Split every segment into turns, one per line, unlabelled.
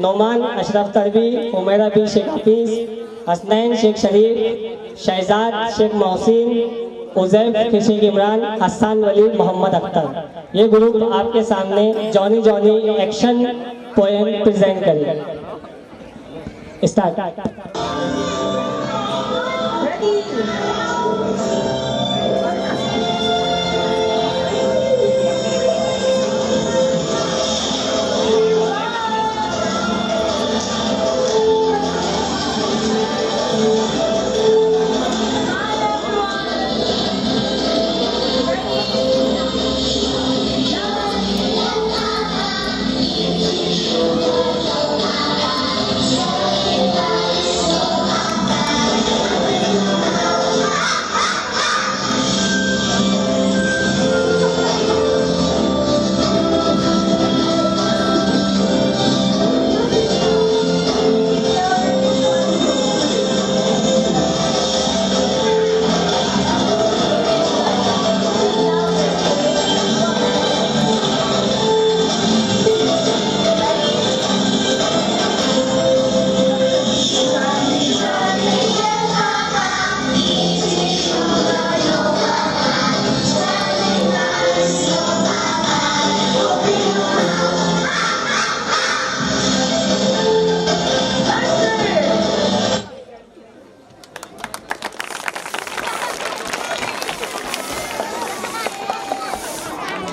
Noman Ashraf तलवी, Umera B Sheikh Hafeez, Hasnain Sheikh शरीफ, शहजाद शेख मोहसिन, उजैफ शेख इमरान, हसन वली, मोहम्मद अख्तर। ये group आपके सामने Johnny Johnny action poem present करेगा। स्टार्ट।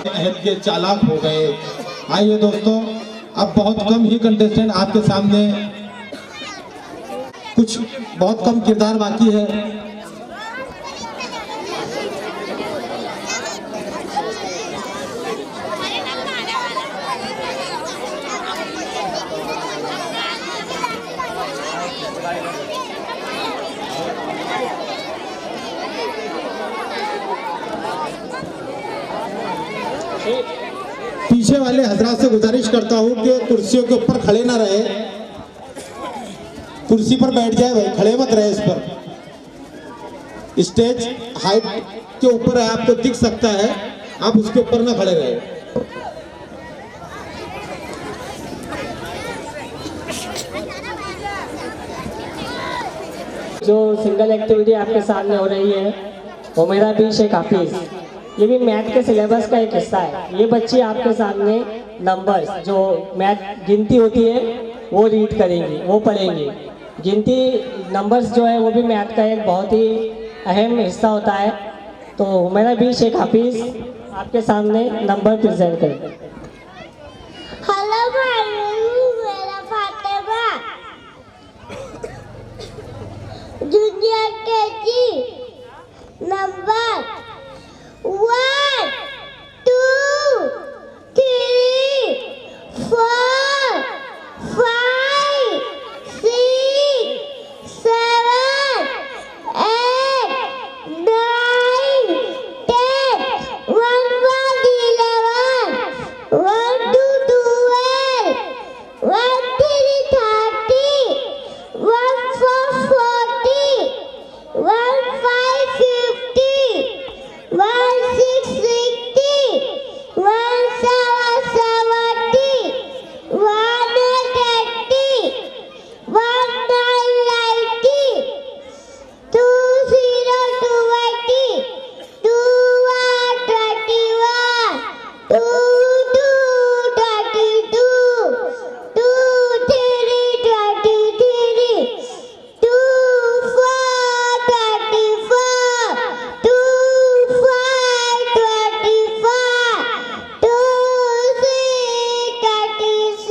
अहद के चालाक हो गए। आइए दोस्तों, अब बहुत कम ही कंटेस्टेंट आपके सामने, कुछ बहुत कम किरदार बाकी है। पीछे वाले हजरात से गुजारिश करता हूं कि कुर्सियों के ऊपर खड़े ना रहे, कुर्सी पर बैठ जाए भाई, खड़े मत रहे इस पर। स्टेज हाइट के ऊपर है, आपको दिख सकता है, आप उसके ऊपर ना खड़े रहे।
जो सिंगल एक्टिविटी आपके सामने हो रही है, उमेरा बी शेख हफीज, ये भी मैथ के सिलेबस का एक हिस्सा है। ये बच्चे आपके सामने नंबर्स, जो मैथ गिनती होती है वो रीड करेंगी, वो पढ़ेंगी। गिनती नंबर्स जो है वो भी मैथ का एक बहुत ही अहम हिस्सा होता है। तो उमेरा बी शेख हफीज आपके सामने नंबर प्रेजेंट करेंगे।
हेलो मेरा फातिमा जूनियर केजी नंबर 1 2 3 4 5 6 7 8 9 10 1 1 11 1 2 12 1 3 30 1 4 40 1 5 50 1 6 60 1 7 70 1 8 80 1 9 90 2 0 20 2 1 21 2 2 22 2 3 23 2 4 24 2 5 25 2 6 36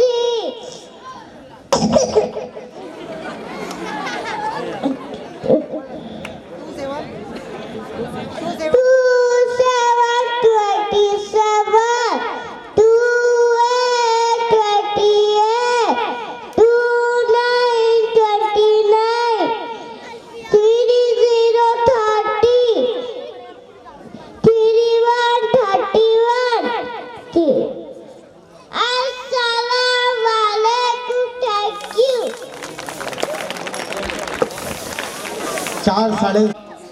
4 साढ़े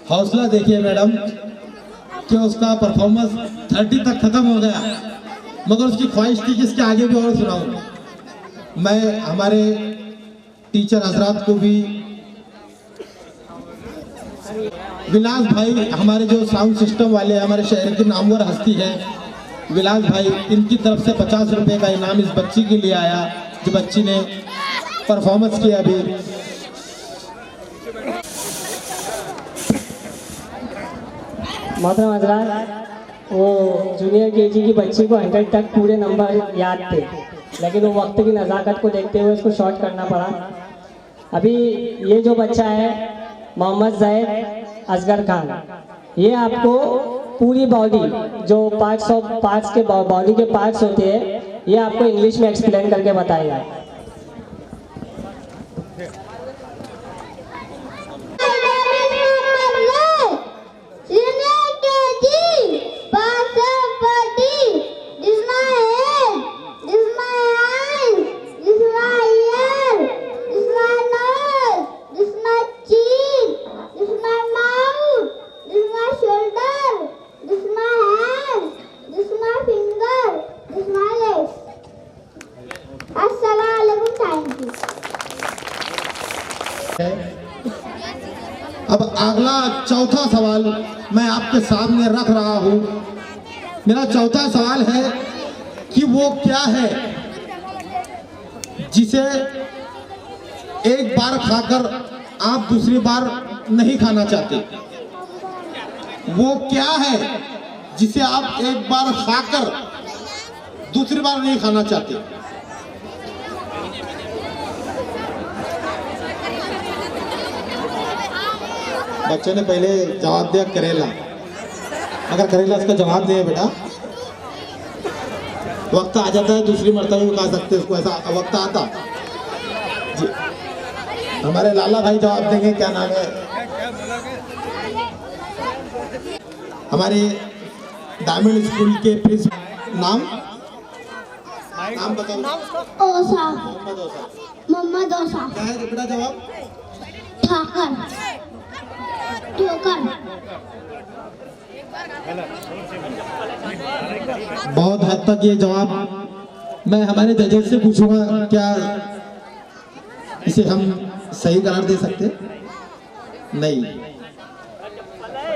हौसला देखिए मैडम कि उसका परफॉर्मेंस 30 तक खत्म हो गया, मगर उसकी ख्वाहिश थी कि इसके आगे भी और सुनाऊं। मैं हमारे टीचर हजरात को भी, विलास भाई हमारे जो साउंड सिस्टम वाले हमारे शहर की नामवर हस्ती है, विलास भाई, इनकी तरफ से 50 रुपए का इनाम इस बच्ची के लिए आया जो बच्ची ने परफॉर्मेंस किया अभी।
मोहतरम हजरात, वो जूनियर केजी की बच्ची को 100 तक पूरे नंबर याद थे, लेकिन वो वक्त की नज़ाकत को देखते हुए इसको शॉर्ट करना पड़ा। अभी ये जो बच्चा है मोहम्मद जैद असगर खान, ये आपको पूरी बॉडी जो पार्ट्स के बॉडी के पार्ट्स होते हैं, ये आपको इंग्लिश में एक्सप्लेन करके बताएगा।
अब अगला चौथा सवाल मैं आपके सामने रख रहा हूं। मेरा चौथा सवाल है कि वो क्या है जिसे एक बार खाकर आप दूसरी बार नहीं खाना चाहते? वो क्या है जिसे आप एक बार खाकर दूसरी बार नहीं खाना चाहते? बच्चे ने पहले जवाब दिया करेला। अगर करेला इसका जवाब दिया बेटा, वक्त आ जाता है दूसरी मरतबा भी खा सकते हैं इसको, ऐसा वक्त आता जी। हमारे लाला भाई जवाब देंगे। क्या नाम है हमारे डायमंड स्कूल के प्रिंसिपल? नाम बताओ।
ओसा,
मोहम्मद ओसा।
मोहम्मद ओसा।
क्या है बेटा जवाब?
ठाकर, ठोकर।
बहुत हद तक ये जवाब मैं हमारे जजेस से पूछूंगा, क्या इसे हम सही करार दे सकते? नहीं।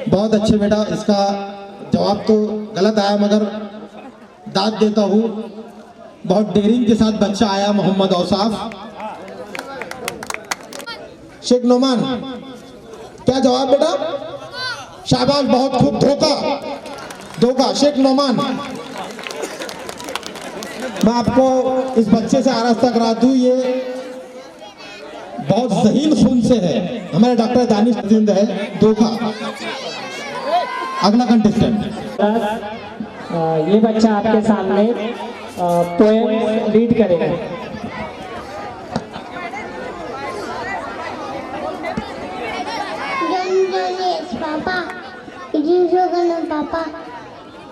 बहुत अच्छे बेटा, इसका जवाब तो गलत आया मगर दाद देता हूँ। बहुत डेयरिंग के साथ बच्चा आया मोहम्मद औसाफ। शेख नोमान, क्या जवाब बेटा? शाबाश, बहुत खूब। धोखा। शेख नोमान, मैं आपको इस बच्चे से आरास्ता करा दूं, ये बहुत ज़हीन खून से है, हमारे डॉक्टर दानिश जिंद है। धोखा। अगला कंटेस्टेंट।
ये बच्चा आपके सामने पोएम रीड करेगा।
Papa, it is gonna Papa.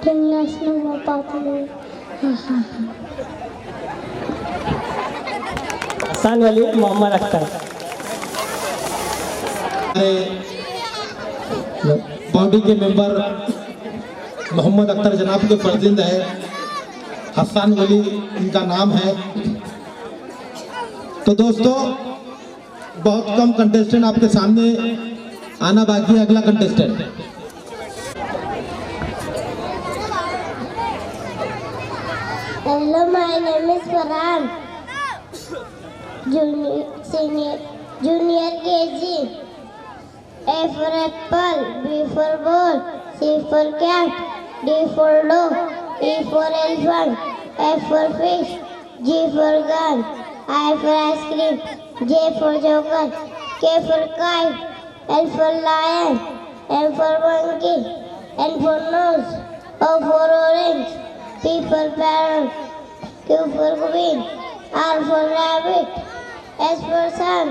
Tell us no Papa.
Hasan Wali Mohammad Akhtar.
Body के मेंबर मोहम्मद अख्तर जनाब के फर्जिंद है, हसन वली इनका नाम है। तो दोस्तों, बहुत कम कंटेस्टेंट आपके सामने आना बाकी है। अगला contestant.
Hello, my name is Farhan. Junior KG. A for apple, B for ball, C for cat, D for dog, E for elephant, F for fish, G for gun, I for ice cream, J for joker, K for kite, L for lion, M for monkey, N for nose, O for orange, P for parrot, Q for queen, R for rabbit, S for sun,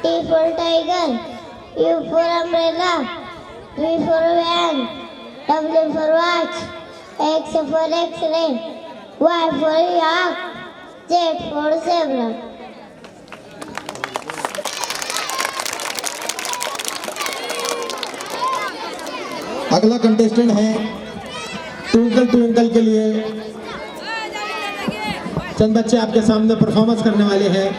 T for tiger, U for umbrella, V for van, W for watch, X for X-ray, Y for yak, Z for zebra.
अगला contestant है twinkle twinkle के लिए चंद बच्चे आपके सामने performance करने वाले हैं।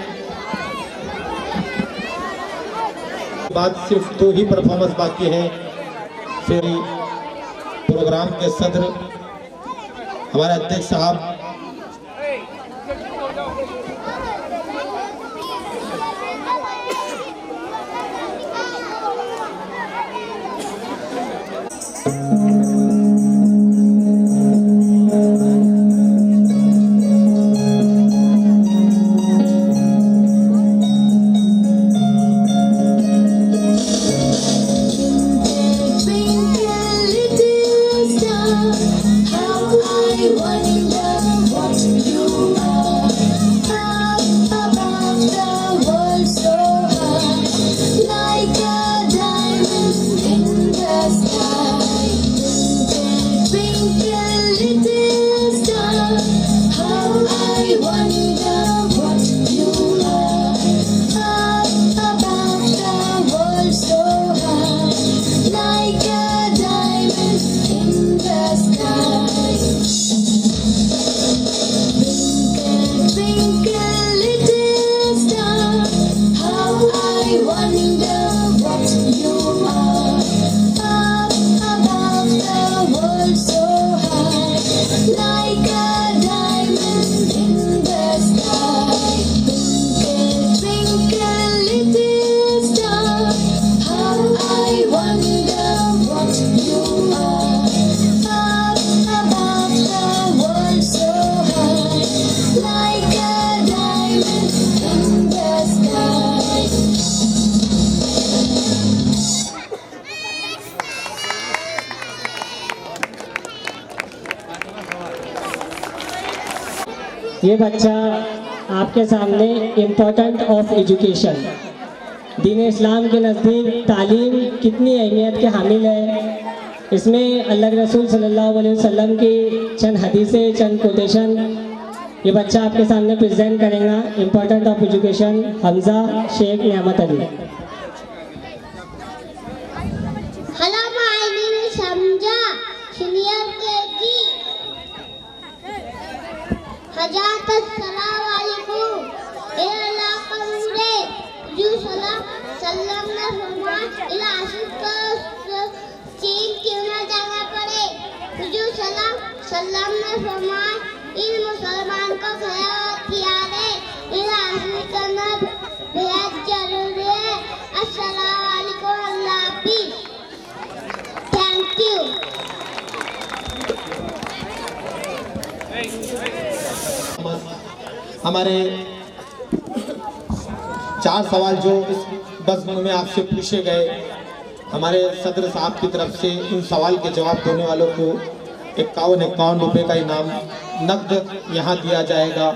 बाद सिर्फ 2 ही परफॉर्मेंस बाकी है। फिर प्रोग्राम के सदर हमारे अध्यक्ष साहब
ये बच्चा आपके सामने इम्पोर्टेंट ऑफ एजुकेशन, दीन इस्लाम के नज़दीक तालीम कितनी अहमियत के हामिल है, इसमें अल्लाह के रसूल सल्लल्लाहु अलैहि वसल्लम की चंद हदीसें, चंद कोटेशन ये बच्चा आपके सामने प्रेजेंट करेगा। Important of education Hamza Shaikh Niyamat Ali.
Hello, my name is Hamza, senior KG. हजात अस्सलाम वालेकुम। ए अल्लाह का नूरे जो सल्लम ने फरमाया इला आशिक का चीन क्यों ना जाना पड़े। जो सल्लम ने फरमाया इन मुसलमान को खयाल किया है इला आशिक करना बेहद जरूरी है। अस्सलाम वालेकुम, अल्लाह हाफिज़। Thank you.
हमारे 4 सवाल जो इस बज़्म में आपसे पूछे गए, हमारे सदर साहब की तरफ से इन सवाल के जवाब देने वालों को 51 रुपये का इनाम नकद यहाँ दिया जाएगा।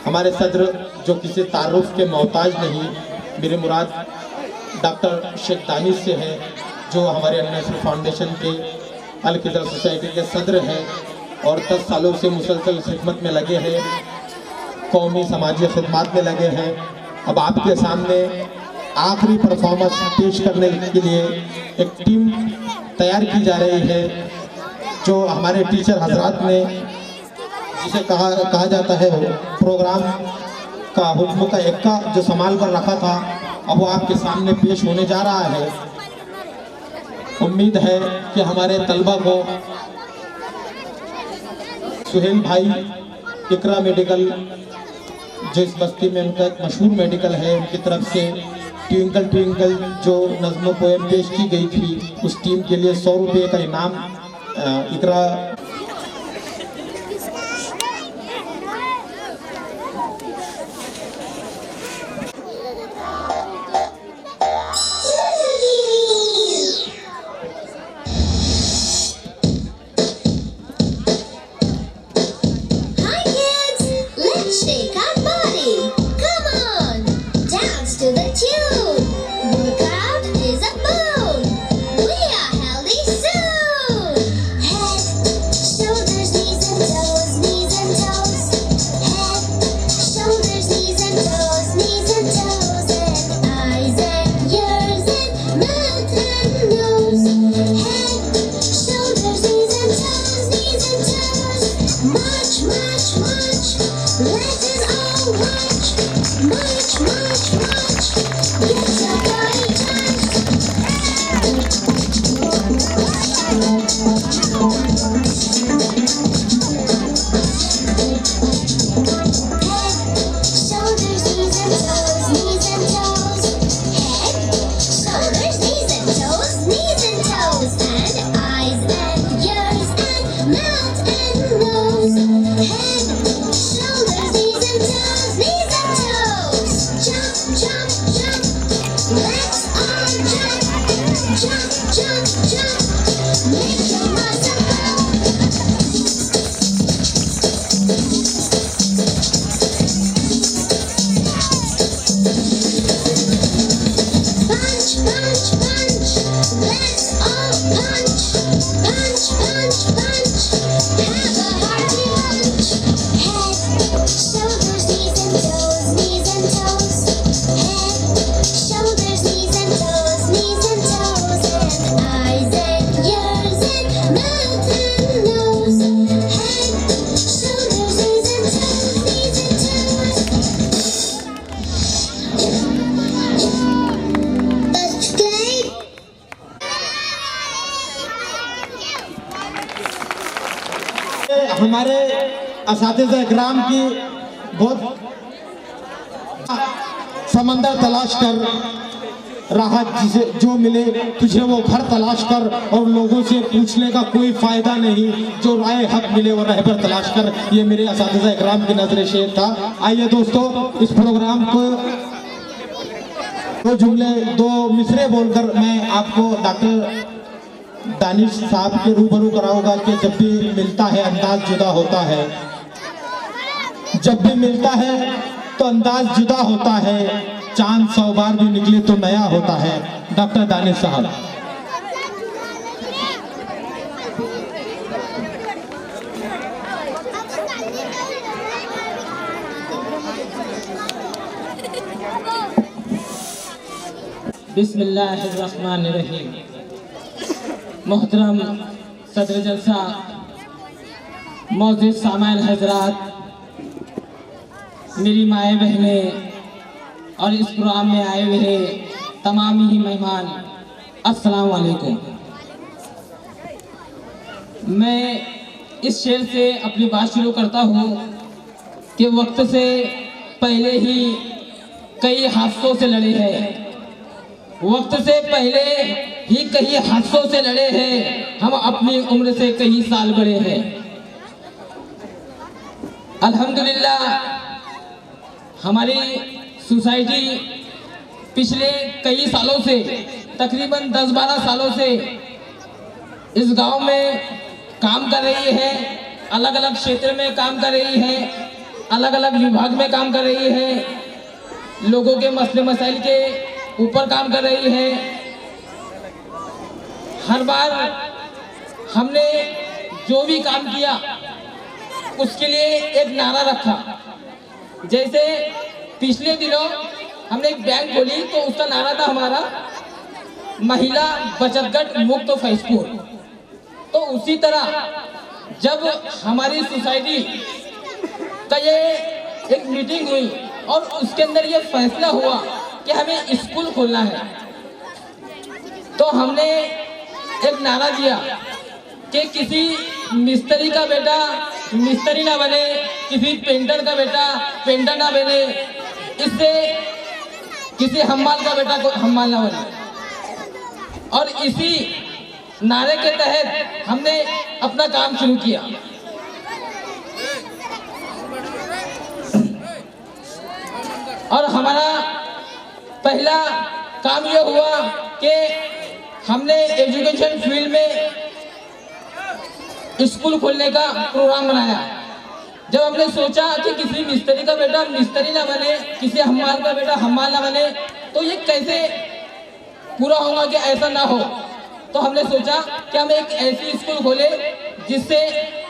हमारे सदर जो किसी तारुफ के मोहताज नहीं, मेरे मुराद डॉक्टर शेख दानिश से है, जो हमारे नेशनल फाउंडेशन के अल किदर सोसाइटी के सदर हैं और 10 सालों से मुसलसल खिदमत में लगे हैं, कौमी समाजी खिदमत में लगे हैं। अब आपके सामने आखिरी परफॉर्मेंस पेश करने के लिए एक टीम तैयार की जा रही है, जो हमारे टीचर हजरात ने जिसे कहा जाता है प्रोग्राम का हुक्म का एक्का जो संभाल कर रखा था, अब वो आपके सामने पेश होने जा रहा है। उम्मीद है कि हमारे तलबा को सुहेल भाई इकरा मेडिकल, जो इस बस्ती में उनका एक मशहूर मेडिकल है, उनकी तरफ से ट्विंकल ट्विंकल जो नज़्म पोएम पेश की गई थी, उस टीम के लिए 100 रुपये का इनाम इकरा हमारे असातिज़ा इकराम की बहुत समंदर तलाश कर रहा, जिसे जो मिले तुझे वो घर तलाश कर, और लोगों से पूछने का कोई फायदा नहीं, जो राय हक मिले वो रहबर तलाश कर। ये मेरे असातिज़ा इकराम की नजर शेर था। आइए दोस्तों, इस प्रोग्राम को दो मिसरे बोलकर मैं आपको डॉक्टर दानिश साहब के रूबरू कराऊंगा कि जब भी मिलता है अंदाज जुदा होता है, जब भी मिलता है तो अंदाज जुदा होता है, चांद 100 बार भी निकले तो नया होता है। डॉक्टर दानिश साहब।
बिस्मिल्लाहिर्रहमानिर्रहीम। मोहतरम सदर जलसा, मौजूद सामाइन हजरात, मेरी माएँ बहनें और इस प्रोग्राम में आए हुए तमाम ही मेहमान, अस्सलाम वालेकुम। मैं इस शेर से अपनी बात शुरू करता हूँ कि वक्त से पहले ही कई हादसों से लड़े हैं, वक्त से पहले ही कई हादसों से लड़े हैं, हम अपनी उम्र से कई साल बड़े हैं। अल्हम्दुलिल्लाह हमारी सोसाइटी पिछले कई सालों से, तकरीबन 10-12 सालों से इस गांव में काम कर रही है, अलग अलग क्षेत्र में काम कर रही है, अलग अलग विभाग में काम कर रही है, लोगों के मसले मसाइल के ऊपर काम कर रही है। हर बार हमने जो भी काम किया उसके लिए एक नारा रखा। जैसे पिछले दिनों हमने एक बैंक खोली तो उसका नारा था हमारा महिला बचत मुक्त फैजपुर। तो उसी तरह जब हमारी सोसाइटी का ये एक मीटिंग हुई और उसके अंदर ये फैसला हुआ कि हमें स्कूल खोलना है, तो हमने एक नारा दिया कि किसी मिस्त्री का बेटा मिस्त्री ना बने, किसी पेंटर का बेटा पेंटर ना बने, इससे किसी हम्माल का बेटा हम्माल ना बने। और इसी नारे के तहत हमने अपना काम शुरू किया। और हमारा पहला काम यह हुआ कि हमने एजुकेशन फील्ड में स्कूल खोलने का प्रोग्राम बनाया। जब हमने सोचा कि किसी मिस्त्री का बेटा मिस्त्री ना बने, किसी हम्माल का बेटा हम्माल ना बने, तो ये कैसे पूरा होगा कि ऐसा ना हो, तो हमने सोचा कि हम एक ऐसी स्कूल खोले जिससे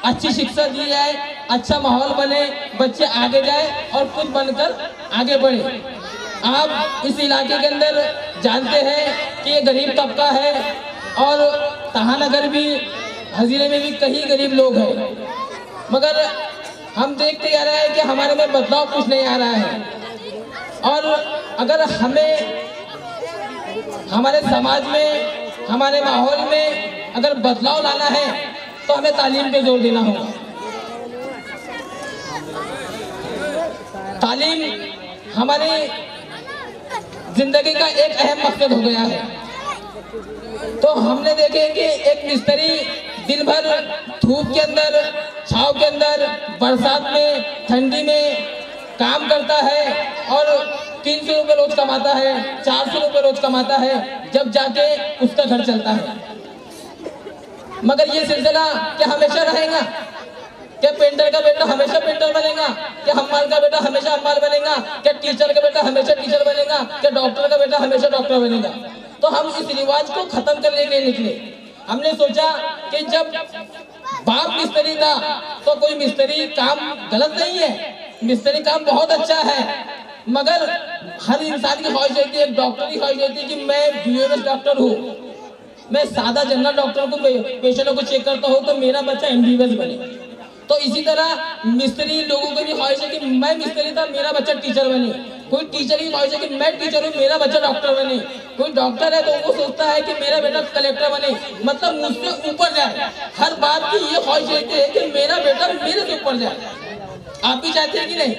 अच्छी शिक्षा दी जाए, अच्छा माहौल बने, बच्चे आगे जाए और कुछ बनकर आगे बढ़े। आप इस इलाके के अंदर जानते हैं कि ये गरीब तबका है और तहानगर भी, हजीरे में भी कई गरीब लोग हैं, मगर हम देखते आ रहे हैं कि हमारे में बदलाव कुछ नहीं आ रहा है। और अगर हमें हमारे समाज में, हमारे माहौल में अगर बदलाव लाना है तो हमें तालीम पे जोर देना होगा। तालीम हमारी जिंदगी का एक अहम मकसद हो गया है। तो हमने देखे कि एक मिस्त्री दिन भर धूप के अंदर, छाव के अंदर, बरसात में, ठंडी में काम करता है और 300 रुपये रोज कमाता है, 400 रुपये रोज कमाता है, जब जाके उसका घर चलता है। मगर ये सिलसिला क्या हमेशा रहेगा? क्या पेंटर का बेटा हमेशा पेंटर बनेगा? क्या हम्माल का बेटा हमेशा हम्माल बनेगा? क्या टीचर का बेटा हमेशा टीचर बनेगा? क्या डॉक्टर का बेटा हमेशा डॉक्टर बनेगा? तो हम इस रिवाज को खत्म करने के लिए निकले। हमने सोचा कि जब बाप मिस्त्री था तो कोई मिस्त्री काम गलत नहीं है, मिस्त्री काम बहुत अच्छा है, मगर हर इंसान की ख्वाहिश होती है, एक डॉक्टर की ख्वाहिश होती है कि मैं BOMS डॉक्टर हूँ, मैं सादा जनरल डॉक्टर को पेशेंटों को चेक करता हूँ तो मेरा बच्चा MBBS बने। तो इसी तरह मिस्त्री लोगों की भी ख्वाहिश है कि मैं मिस्त्री था, मेरा बच्चा टीचर बने। कोई टीचर की ख्वाहिश है कि मैं टीचर हूँ, मेरा बच्चा डॉक्टर बने। कोई डॉक्टर है तो वो सोचता है कि मेरा बेटा कलेक्टर बने, मतलब मुझसे ऊपर जाए। हर बात की ये ख्वाहिश रहती है कि मेरा बेटा मेरे से ऊपर जाए। आप भी चाहते हैं कि नहीं?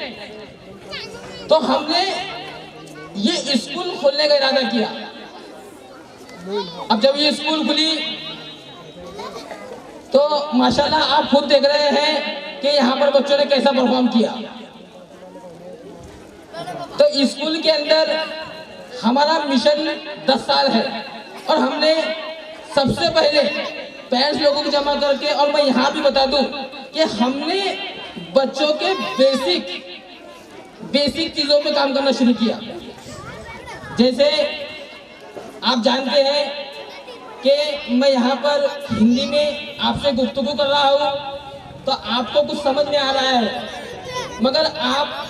तो हमने ये स्कूल खोलने का इरादा किया। अब जब ये स्कूल खुली तो माशाल्लाह आप खुद देख रहे हैं कि यहाँ पर बच्चों ने कैसा परफॉर्म किया। तो स्कूल के अंदर हमारा मिशन 10 साल है और हमने सबसे पहले पेरेंट्स लोगों को जमा करके, और मैं यहाँ भी बता दूं कि हमने बच्चों के बेसिक चीजों पे काम करना शुरू किया। जैसे आप जानते हैं कि मैं यहाँ पर हिंदी में आपसे गुफ्तगू कर रहा हूँ तो आपको कुछ समझ में आ रहा है, मगर आप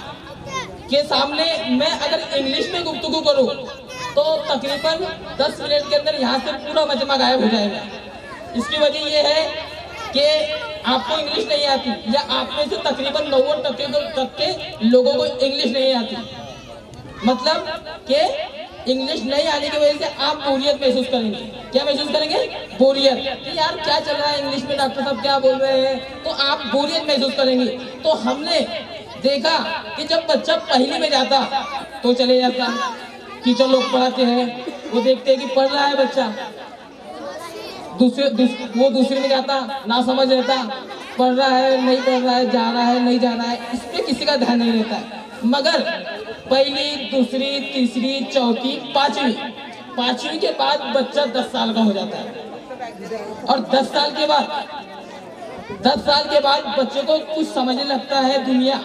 के सामने मैं अगर इंग्लिश में गुफ्तगू करूँ तो तकरीबन 10 मिनट के अंदर यहाँ से पूरा मजमा गायब हो जाएगा। इसकी वजह ये है कि आपको इंग्लिश नहीं आती, या आप में से तकरीबन 90% तक के लोगों को इंग्लिश नहीं आती। मतलब कि इंग्लिश नहीं आने की वजह से आप बोरियत महसूस करेंगे। क्या महसूस करेंगे? बोरियत, कि यार क्या चल रहा है इंग्लिश में, डॉक्टर साहब क्या बोल रहे हैं, तो आप बोरियत महसूस करेंगे। तो हमने देखा कि जब बच्चा पहली में जाता तो चले जाता, टीचर लोग पढ़ाते हैं, वो देखते हैं कि पढ़ रहा है बच्चा। वो दूसरे में जाता, ना समझ रहता, पढ़ रहा है नहीं पढ़ रहा है, जा रहा है नहीं जा रहा है, इस पर किसी का ध्यान नहीं रहता है। मगर पहली, दूसरी, तीसरी, चौथी, पांचवी के बाद बच्चा 10 साल का हो जाता है। और 10 साल के बाद बच्चे को कुछ समझने लगता है दुनिया।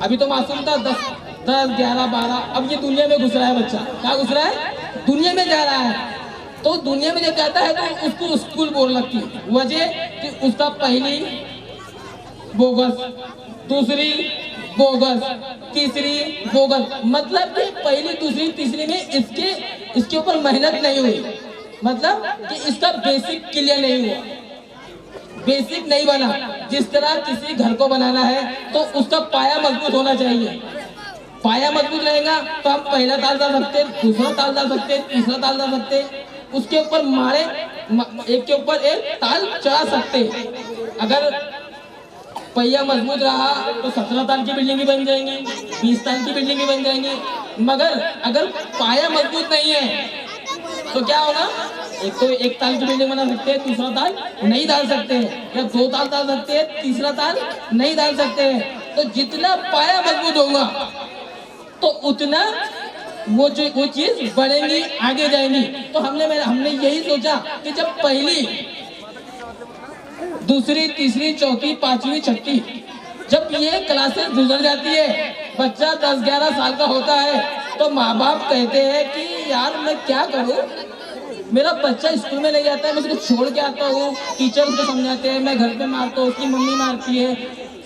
अभी तो मासूम था, 10, 11, 12, अब ये दुनिया में घुस रहा है बच्चा। क्या घुस रहा है? दुनिया में जा रहा है। तो दुनिया में जब जाता है तो उसको स्कूल बोल लगती है। वजह कि उसका पहली बोगस, दूसरी बोगस, तीसरी बोगस, मतलब कि पहली, दूसरी, तीसरी में इसके ऊपर मेहनत नहीं हुई, मतलब कि इसका बेसिक क्लियर नहीं हुआ, बेसिक नहीं बना। जिस तरह किसी घर को बनाना है तो उसका पाया मजबूत होना चाहिए। पाया मजबूत रहेगा तो हम पहला ताल डाल सकते, दूसरा ताल डाल सकते, तीसरा ताल डाल सकते, उसके ऊपर मारे एक के ऊपर एक ताल चढ़ा सकते। अगर पहिया मजबूत रहा तो 17 ताल की बिल्डिंग भी बन जाएंगी, 20 ताल की बिल्डिंग भी बन जाएंगी। मगर अगर पाया मजबूत नहीं है तो क्या होगा? एक तो 1 ताल की बिल्डिंग बना सकते हैं, दूसरा ताल नहीं डाल सकते हैं, या 2 ताल डाल सकते हैं, तीसरा ताल नहीं डाल सकते हैं। तो जितना पाया मजबूत होगा तो उतना वो चीज बढ़ेंगी, आगे जाएंगी। तो हमने यही सोचा कि जब पहली, दूसरी, तीसरी, चौथी, पांचवी, छठी जब ये क्लासेस गुजर जाती है, बच्चा 10-11 साल का होता है, तो माँ बाप कहते हैं कि यार मैं क्या करूं, मेरा बच्चा स्कूल में नहीं जाता है, मैं उसको छोड़ के आता हूँ, टीचर उसको समझाते हैं, मैं घर पे मारता हूँ, उसकी मम्मी मारती है,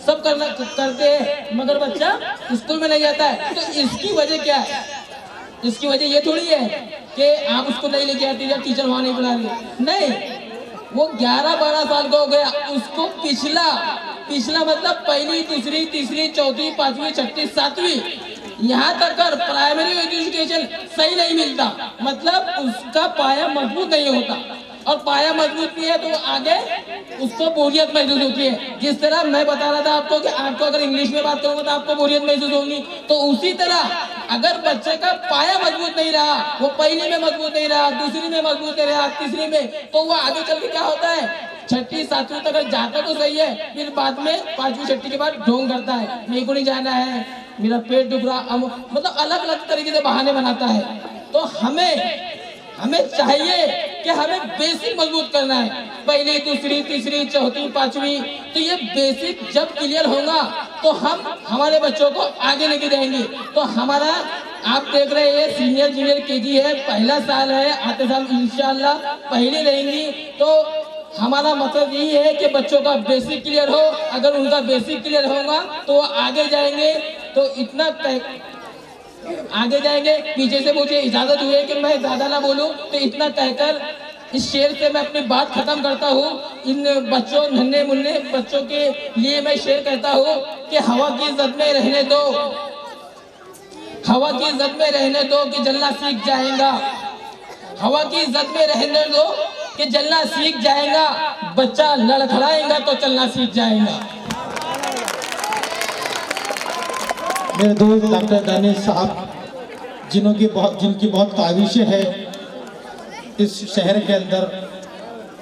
सब करते हैं, मगर बच्चा स्कूल में नहीं जाता है। तो इसकी वजह क्या है? इसकी वजह ये थोड़ी है कि आप उसको नहीं लेके आते या टीचर वहाँ नहीं पढ़ा रही, नहीं, वो 11-12 साल का हो गया, उसको पिछला मतलब पहली, दूसरी, तीसरी, चौथी, पांचवी, छठी, सातवीं, यहाँ तक कर प्राइमरी एजुकेशन सही नहीं मिलता, मतलब उसका पाया मजबूत नहीं होता, और पाया मजबूत नहीं है तो आगे उसको बोरियत महसूस होती है। जिस तरह मैं बता रहा था आपको कि आपको अगर इंग्लिश में बात करूंगा तो आपको बोरियत महसूस होगी, तो उसी तरह अगर बच्चे का पाया मजबूत नहीं रहा, वो पहली में मजबूत नहीं रहा, दूसरी में मजबूत नहीं रहा, तीसरी में, तो वो आगे चल के क्या होता है, छठी सातवीं तक जाता तो सही है, फिर बाद में पांचवी छठी के बाद ढोंग करता है, मेरे को नहीं जाना है, मेरा पेट दुख रहा, मतलब अलग अलग तरीके से बहाने बनाता है। तो हमें चाहिए कि हमें बेसिक मजबूत करना है, पहली दूसरी तीसरी चौथी पांचवी, तो ये बेसिक जब क्लियर होगा तो हम हमारे बच्चों को आगे लेके जाएंगे। तो हमारा आप देख रहे हैं सीनियर जूनियर केजी है, पहला साल है, आते साल इंशाल्लाह पहली रहेंगी। तो हमारा मतलब यही है कि बच्चों का बेसिक क्लियर हो, अगर उनका बेसिक क्लियर होगा तो वो आगे जाएंगे। तो इतना आगे जाएंगे। पीछे से मुझे इजाजत हुई है कि मैं ज्यादा ना बोलूं, तो इतना कहकर इस शेर से मैं अपनी बात खत्म करता हूँ। इन बच्चों नन्हे मुन्ने बच्चों के लिए मैं शेर कहता हूँ कि हवा की इज्जत में रहने दो, हवा की इज्जत में रहने दो कि जलना सीख जाएगा, हवा की इज्जत में रहने दो कि जलना सीख जाएगा, बच्चा लड़खड़ाएगा तो चलना सीख जाएगा।
मेरे दोस्त डॉक्टर दानिश साहब जिनकी बहुत काविशें है इस शहर के अंदर,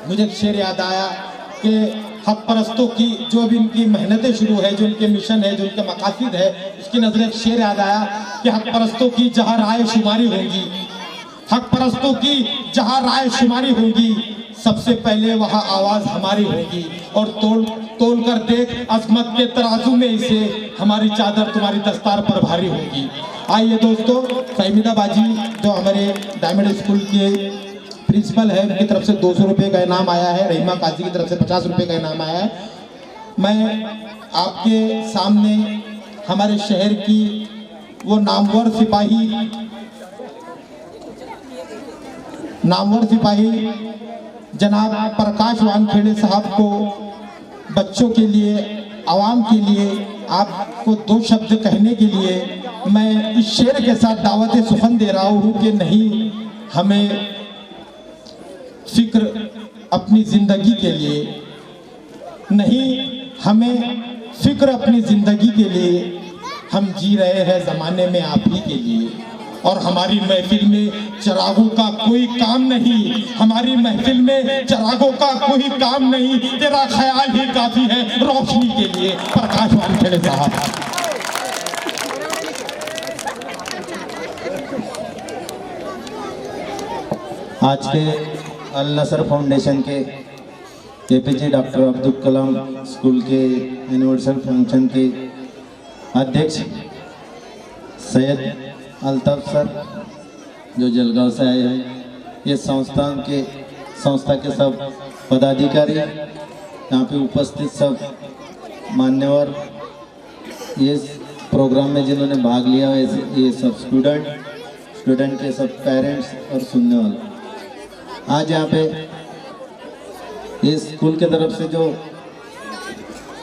मुझे एक शेर याद आया कि हक परस्तों की जो भी इनकी मेहनतें शुरू है, जो इनके मिशन है, जो इनके मकासद है, उसकी नजर एक शेर याद आया कि हक परस्तों की जहाँ राय शुमारी होगी, हक परस्तों की जहाँ राय शुमारी होगी, सबसे पहले वहाँ आवाज हमारी होगी, और तोल कर देख अजमत के तराजू में इसे, हमारी चादर तुम्हारी दस्तार पर भारी होगी। आइए दोस्तों, फहमीदा बाजी जो हमारे डायमंड स्कूल के प्रिंसिपल है, उनकी तरफ से 200 रुपये का इनाम आया है, रहीमा काजी की तरफ से 50 रुपये का इनाम आया है। मैं आपके सामने हमारे शहर की वो नामवर सिपाही जनाब प्रकाश वानखेड़े साहब को बच्चों के लिए, आवाम के लिए आपको 2 शब्द कहने के लिए मैं इस शेर के साथ दावत सुखन दे रहा हूँ कि नहीं हमें फिक्र अपनी जिंदगी के लिए, नहीं हमें फिक्र अपनी जिंदगी के लिए, हम जी रहे हैं जमाने में आप ही के लिए, और हमारी महफिल में चिरागों का कोई काम नहीं, हमारी महफिल में चिरागों का कोई काम नहीं, तेरा ख्याल ही काफी है रोशनी के लिए। प्रकाश वानखेड़े साहब।
आज के अल नसर फाउंडेशन के APJ doctor Abdul Kalam school के एनिवर्सरी फंक्शन के अध्यक्ष सैयद अल्ताफ सर जो जलगांव से आए हैं, ये संस्था के सब पदाधिकारी, यहाँ पे उपस्थित सब मान्यवर, ये प्रोग्राम में जिन्होंने भाग लिया, ये सब स्टूडेंट के सब पेरेंट्स और सुनने वाले, आज यहाँ पे ये स्कूल के तरफ से जो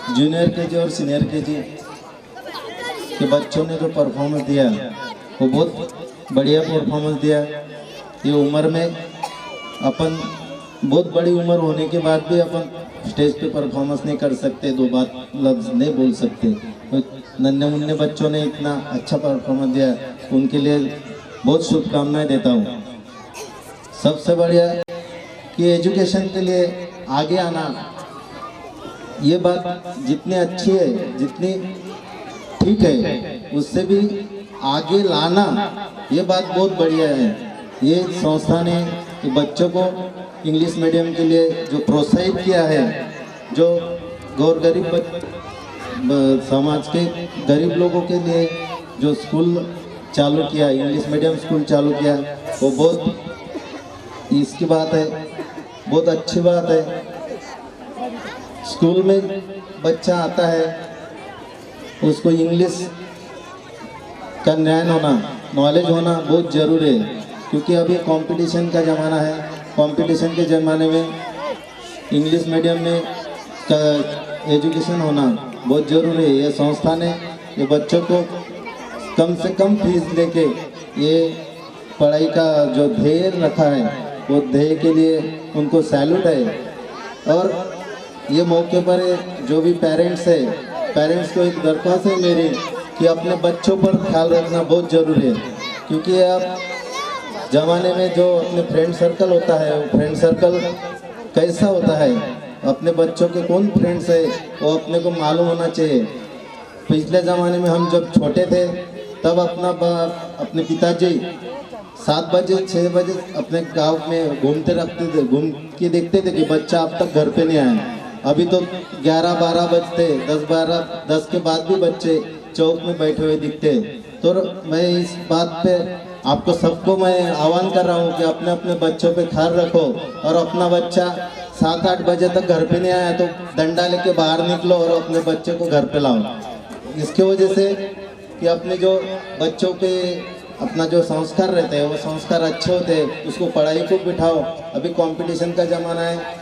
जूनियर केजी और सीनियर केजी के बच्चों ने जो परफॉर्मेंस दिया वो बहुत बढ़िया परफॉर्मेंस दिया। ये उम्र में अपन बहुत बड़ी उम्र होने के बाद भी अपन स्टेज पे परफॉर्मेंस नहीं कर सकते, 2 बात लफ्ज़ नहीं बोल सकते, तो नन्हे मुन्ने बच्चों ने इतना अच्छा परफॉर्मेंस दिया, उनके लिए बहुत शुभकामनाएं देता हूँ। सबसे बढ़िया कि एजुकेशन के लिए आगे आना, ये बात जितनी अच्छी है, जितनी ठीक है, उससे भी आगे लाना, ये बात बहुत बढ़िया है। ये संस्था ने बच्चों को इंग्लिश मीडियम के लिए जो प्रोत्साहित किया है, जो गरीब समाज के गरीब लोगों के लिए जो स्कूल चालू किया, इंग्लिश मीडियम स्कूल चालू किया, वो बहुत इसकी बात है, बहुत अच्छी बात है। स्कूल में बच्चा आता है, उसको इंग्लिश का ज्ञान होना, नॉलेज होना बहुत ज़रूरी है, क्योंकि अभी कंपटीशन का ज़माना है। कंपटीशन के ज़माने में इंग्लिश मीडियम में का एजुकेशन होना बहुत ज़रूरी है। ये संस्था ने ये बच्चों को कम से कम फीस लेके ये पढ़ाई का जो ध्येय रखा है वो ध्येय के लिए उनको सैल्यूट है। और ये मौके पर जो भी पेरेंट्स है, पेरेंट्स को एक दरख्वास्त है मेरी कि अपने बच्चों पर ख्याल रखना बहुत ज़रूरी है, क्योंकि अब ज़माने में जो अपने फ्रेंड सर्कल होता है वो फ्रेंड सर्कल कैसा होता है, अपने बच्चों के कौन फ्रेंड्स है वो अपने को मालूम होना चाहिए। पिछले ज़माने में हम जब छोटे थे तब अपने पिताजी 7 बजे 6 बजे अपने गांव में घूमते रखते थे, घूम के देखते थे कि बच्चा अब तक घर पे नहीं आया। अभी तो 11-12 बजते, 10 के बाद भी बच्चे चौक में बैठे हुए दिखते। तो मैं इस बात पे आपको सबको मैं आह्वान कर रहा हूँ कि अपने अपने बच्चों पे ख्याल रखो, और अपना बच्चा 7-8 बजे तक घर पे नहीं आया तो डंडा लेके बाहर निकलो और अपने बच्चे को घर पे लाओ। इसके वजह से कि अपने जो बच्चों पे अपना जो संस्कार रहते हैं वो संस्कार अच्छे होते हैं, उसको पढ़ाई को बिठाओ। अभी कंपटीशन का ज़माना है,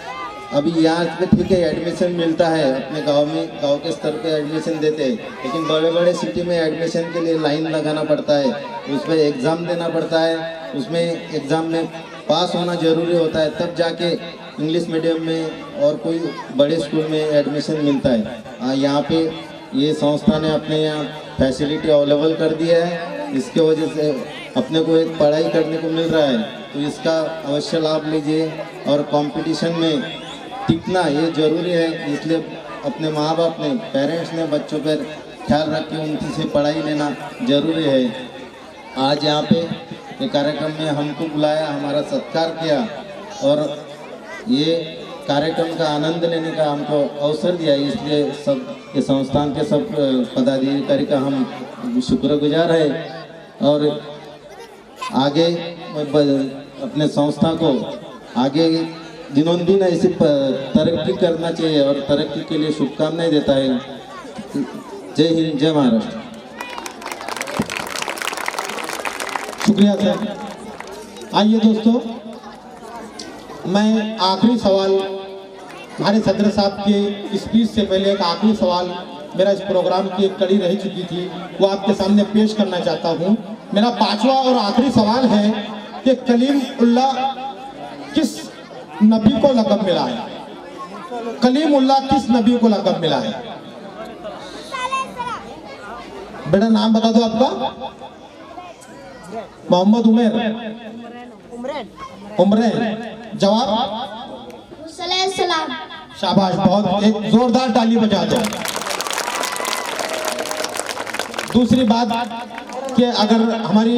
अभी यहाँ पे ठीक है एडमिशन मिलता है, अपने गांव में गांव के स्तर पे एडमिशन देते हैं, लेकिन बड़े बड़े सिटी में एडमिशन के लिए लाइन लगाना पड़ता है, उसमें एग्ज़ाम देना पड़ता है, उसमें एग्ज़ाम में पास होना ज़रूरी होता है, तब जाके इंग्लिश मीडियम में और कोई बड़े स्कूल में एडमिशन मिलता है। यहाँ पे ये संस्था ने अपने यहाँ फैसिलिटी अवेलेबल कर दिया है, इसके वजह से अपने को एक पढ़ाई करने को मिल रहा है, तो इसका अवश्य लाभ लीजिए। और कंपटीशन में टिकना ये ज़रूरी है, इसलिए अपने माँ बाप ने, पेरेंट्स ने बच्चों पर ख्याल रख के उनकी से पढ़ाई लेना ज़रूरी है। आज यहाँ पे ये कार्यक्रम में हमको बुलाया, हमारा सत्कार किया और ये कार्यक्रम का आनंद लेने का हमको अवसर दिया, इसलिए सब ये संस्थान के सब पदाधिकारी का हम शुक्रगुजार है। और आगे अपने संस्था को आगे दिनों दिन ऐसी तरक्की करना चाहिए और तरक्की के लिए शुभकामनाएं देता है। जय हिंद, जय महाराष्ट्र।
शुक्रिया सर। आइए दोस्तों, मैं आखिरी सवाल हमारे सदर साहब के स्पीच से पहले एक आखिरी सवाल मेरा इस प्रोग्राम की एक कड़ी रह चुकी थी, वो आपके सामने पेश करना चाहता हूँ। मेरा 5वां और आखिरी सवाल है कि कलीम उल्लाह किस नबी को लक़ब मिला है? कलीम उल्लाह किस नबी को लक़ब मिला है? बेटा नाम बता दो आपका। मोहम्मद उमरैन। जवाब?
सलाम।
शाबाश, बहुत, एक जोरदार ताली बजा दो। दूसरी बात कि अगर हमारी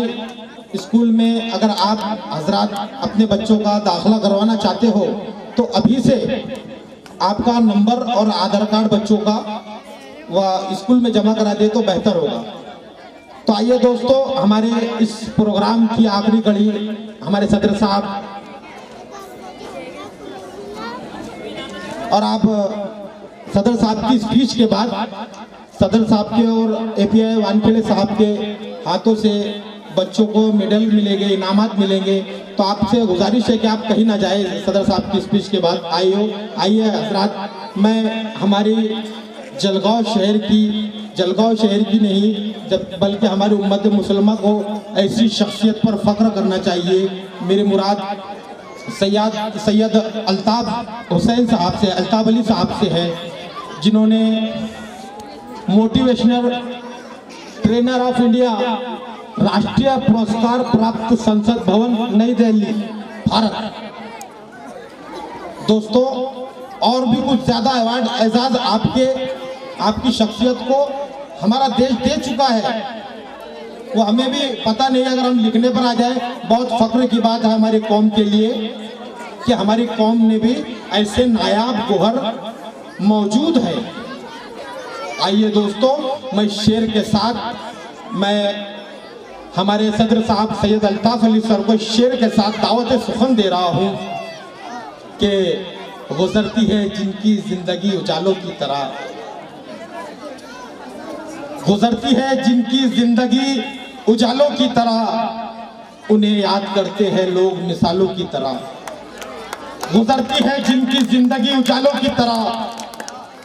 स्कूल में अगर आप हजरात अपने बच्चों का दाखिला करवाना चाहते हो तो अभी से आपका नंबर और आधार कार्ड बच्चों का वह स्कूल में जमा करा दे तो बेहतर होगा। तो आइए दोस्तों, हमारे इस प्रोग्राम की आखिरी कड़ी हमारे सदर साहब और आप सदर साहब की स्पीच के बाद सदर साहब के और API वानखेड़े साहब के हाथों से बच्चों को मेडल मिलेंगे, इनामात मिलेंगे। तो आपसे गुजारिश है कि आप कहीं ना जाए सदर साहब की स्पीच के बाद। आइए हजरात, मैं हमारी जलगांव शहर की नहीं बल्कि हमारी उम्मत मुसलमान को ऐसी शख्सियत पर फख्र करना चाहिए। मेरी मुराद सैयद अल्ताफ हुसैन साहब से, अल्ताफ अली साहब से है, जिन्होंने मोटिवेशनल ट्रेनर ऑफ इंडिया राष्ट्रीय पुरस्कार प्राप्त संसद भवन नई दिल्ली भारत। दोस्तों, और भी कुछ ज्यादा अवार्ड एजाज आपकी शख्सियत को हमारा देश दे चुका है, वो हमें भी पता नहीं। अगर हम लिखने पर आ जाए, बहुत फख्र की बात है हमारी कौम के लिए कि हमारी कौम में भी ऐसे नायाब गौहर मौजूद है। आइए दोस्तों, मैं शेर के साथ मैं हमारे सदर साहब सैयद अल्ताफ अली सर को शेर के साथ दावत सुखन दे रहा हूँ कि गुजरती है जिनकी जिंदगी उजालों की तरह, गुजरती है जिनकी जिंदगी उजालों की तरह, उन्हें याद करते हैं लोग मिसालों की तरह। गुजरती है जिनकी जिंदगी उजालों की तरह,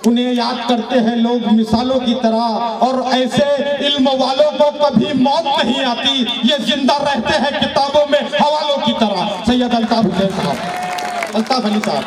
उन्हें याद करते हैं लोग मिसालों की तरह, और ऐसे इल्म वालों को कभी मौत नहीं आती, ये जिंदा रहते हैं किताबों में हवालों की तरह। सैयद अल्ताफ हुसैन साहब, अल्ताफ अली साहब।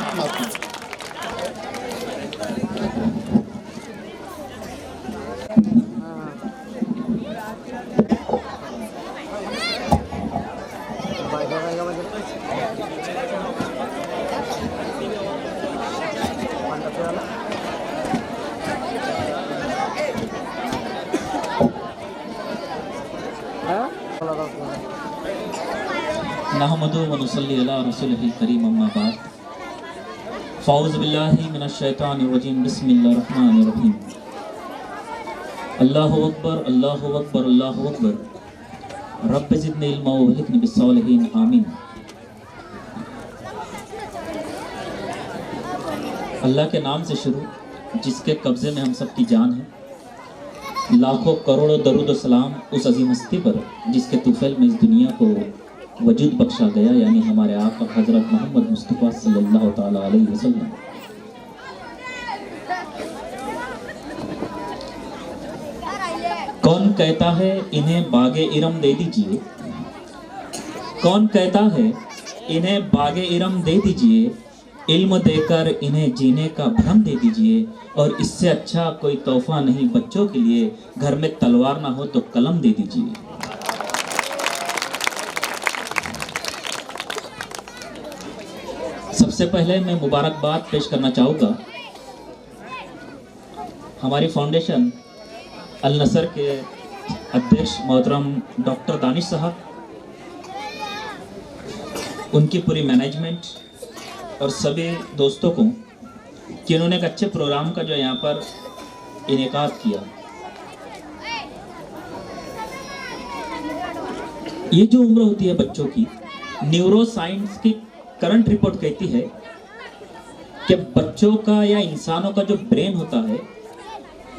नहमदु व नुसल्ली अला रसूलिहिल करीम, अम्मा बाद। फ़ौज़ बिल्लाहि मिनश शैतानिर रजीम, बिस्मिल्लाहिर रहमानिर रहीम। अल्लाहु अकबर, अल्लाहु अकबर, अल्लाहु अकबर। रब्बि ज़िदनी इल्मा व अल्हिक़नी बिस्सालिहीन, आमीन। अल्लाह के नाम से शुरू, जिसके कब्ज़े में हम सब की जान है। लाखों करोड़ों दरूद व सलाम उस अज़ीम हस्ती पर जिसके तुफ़ैल में इस दुनिया को वजूद बख्शा गया, यानी हमारे आका हज़रत मोहम्मद मुस्तफ़ा सल्लल्लाहु ताला अलैहि वसल्लम। कौन कहता है इन्हें बागे इरम दे दीजिए, कौन कहता है इन्हें बागे इरम दे दीजिए, इल्म देकर इन्हें जीने का भ्रम दे दीजिए, और इससे अच्छा कोई तोहफा नहीं बच्चों के लिए, घर में तलवार ना हो तो कलम दे दीजिए। सबसे पहले मैं मुबारकबाद पेश करना चाहूँगा हमारी फाउंडेशन अल नसर के अध्यक्ष मोहतरम डॉक्टर दानिश साहब, उनकी पूरी मैनेजमेंट और सभी दोस्तों को कि उन्होंने एक अच्छे प्रोग्राम का जो यहाँ पर इनेकाद किया। ये जो उम्र होती है बच्चों की, न्यूरो साइंस की करंट रिपोर्ट कहती है कि बच्चों का या इंसानों का जो ब्रेन होता है